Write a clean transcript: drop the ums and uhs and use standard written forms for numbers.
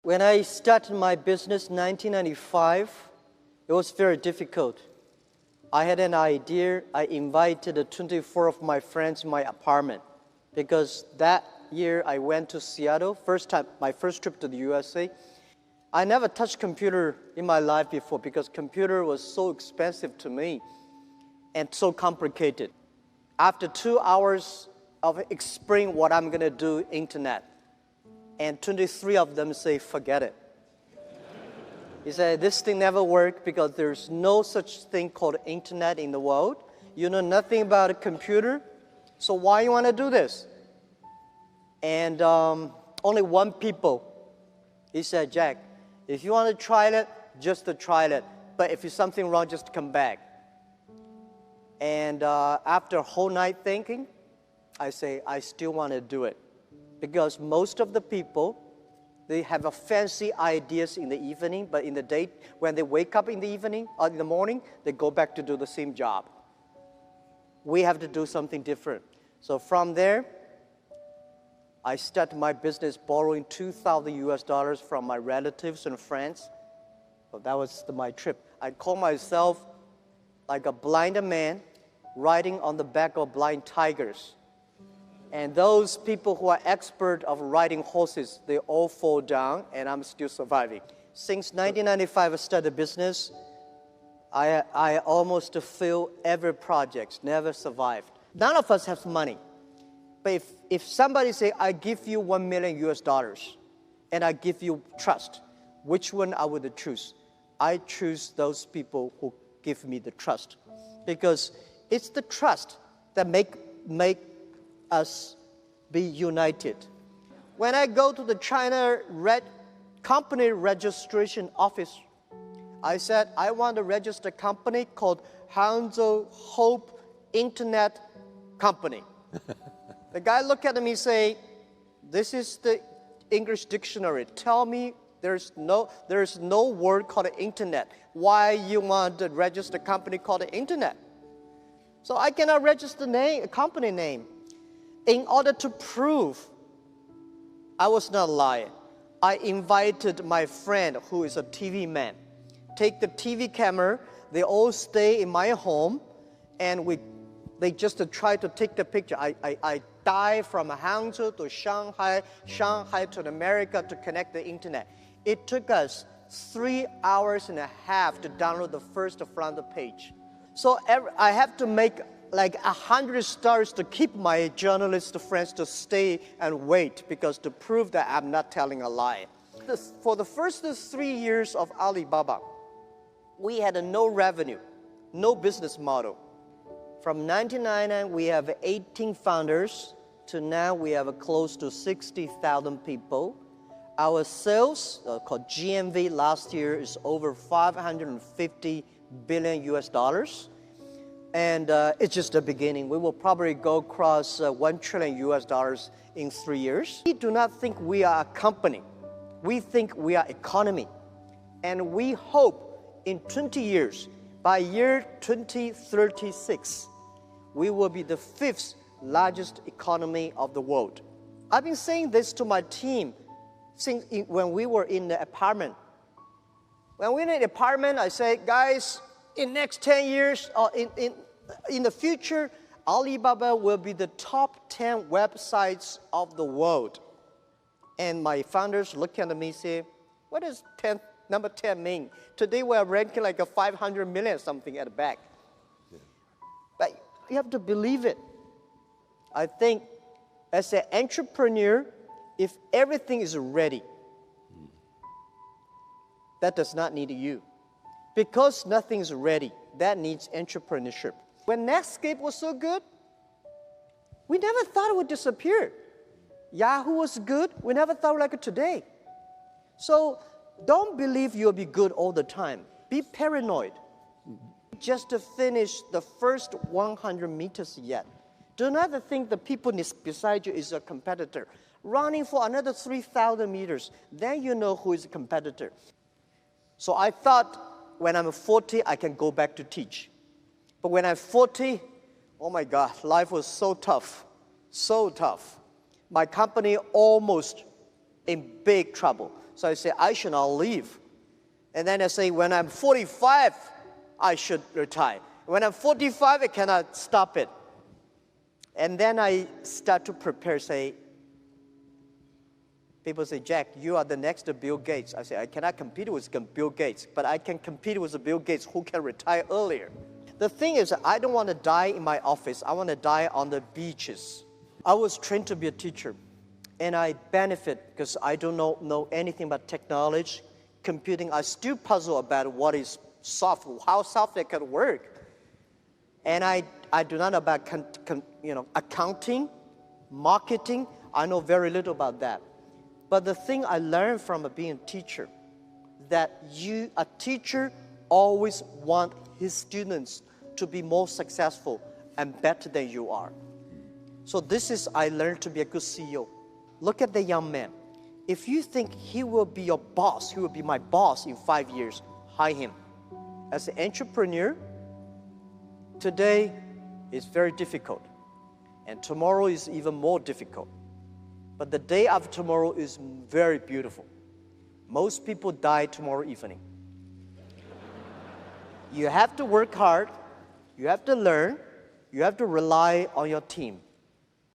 When I started my business in 1995, it was very difficult. I had an idea. I invited 24 of my friends in my apartment because that year I went to Seattle, my first trip to the USA. I never touched computer in my life before because computer was so expensive to me and so complicated. After 2 hours of explaining what I'm going to do, internet, and 23 of them say, forget it. He said, this thing never worked because there's no such thing called internet in the world. You know nothing about a computer, so why you want to do this? And only one people, he said, Jack, if you want to try it, just to try it. But if there's something wrong, just come back. And after a whole night thinking, I say, I still want to do it. Because most of the people, they have a fancy ideas in the evening, but in the day, when they wake up in the evening or in the morning, they go back to do the same job. We have to do something different. So from there, I started my business borrowing $2,000 from my relatives and friends. So that was my trip. I call myself like a blind man riding on the back of blind tigers. And those people who are expert of riding horses, they all fall down, and I'm still surviving. Since 1995, I started business. I almost failed every project, never survived. None of us have money. But if somebody say, I give you $1 million US, and I give you trust, which one I would choose? I choose those people who give me the trust. Because it's the trust that make us be united. When I go to the China company registration office, I said, I want to register a company called Hangzhou Hope Internet Company. The guy looked at me and say, this is the English dictionary. Tell me there's no word called internet. Why you want to register a company called the internet? So I cannot register a company name. In order to prove I was not lying, I invited my friend who is a TV man. Take the TV camera, they all stay in my home, and they just try to take the picture. I dive from Hangzhou to Shanghai, Shanghai to America to connect the internet. It took us 3 hours and a half to download the first front page. So I have to make like 100 stars to keep my journalist friends to stay and wait because to prove that I'm not telling a lie. For the first 3 years of Alibaba, we had no revenue, no business model. From 1999, we have 18 founders to now we have close to 60,000 people. Our sales, called GMV, last year is over 550 billion US. And it's just the beginning. We will probably go across $1 trillion US in 3 years. We do not think we are a company. We think we are economy. And we hope in 20 years, by year 2036, we will be the 5th largest economy of the world. I've been saying this to my team since when we were in the apartment. When we were in the apartment, I said, guys, in next 10 years, or in the future, Alibaba will be the top 10 websites of the world. And my founders look at me and say, what does number 10 mean? Today we are ranking like a 500 million something at the back. Yeah. But you have to believe it. I think as an entrepreneur, if everything is ready, that does not need you. Because nothing is ready, that needs entrepreneurship. When Netscape was so good, we never thought it would disappear. Yahoo was good, we never thought like it today. So don't believe you'll be good all the time. Be paranoid. Just to finish the first 100 meters yet. Do not think the people beside you is a competitor. Running for another 3,000 meters, then you know who is a competitor. So I thought when I'm 40, I can go back to teach. But when I'm 40, oh my God, life was so tough, so tough. My company almost in big trouble. So I say, I should not leave. And then I say, when I'm 45, I should retire. When I'm 45, I cannot stop it. And then I start to prepare, say, people say, Jack, you are the next Bill Gates. I say, I cannot compete with Bill Gates, but I can compete with Bill Gates who can retire earlier. The thing is, I don't want to die in my office. I want to die on the beaches. I was trained to be a teacher, and I benefit because I don't know anything about technology, computing. I still puzzle about what is software, how software can work. And I do not know about accounting, marketing. I know very little about that. But the thing I learned from being a teacher, that a teacher always want his students to be more successful and better than you are. So this is, I learned to be a good CEO. Look at the young man. If you think he will be your boss, he will be my boss in 5 years, hire him. As an entrepreneur, today is very difficult, and tomorrow is even more difficult. But the day after tomorrow is very beautiful. Most people die tomorrow evening. You have to work hard, you have to learn, you have to rely on your team.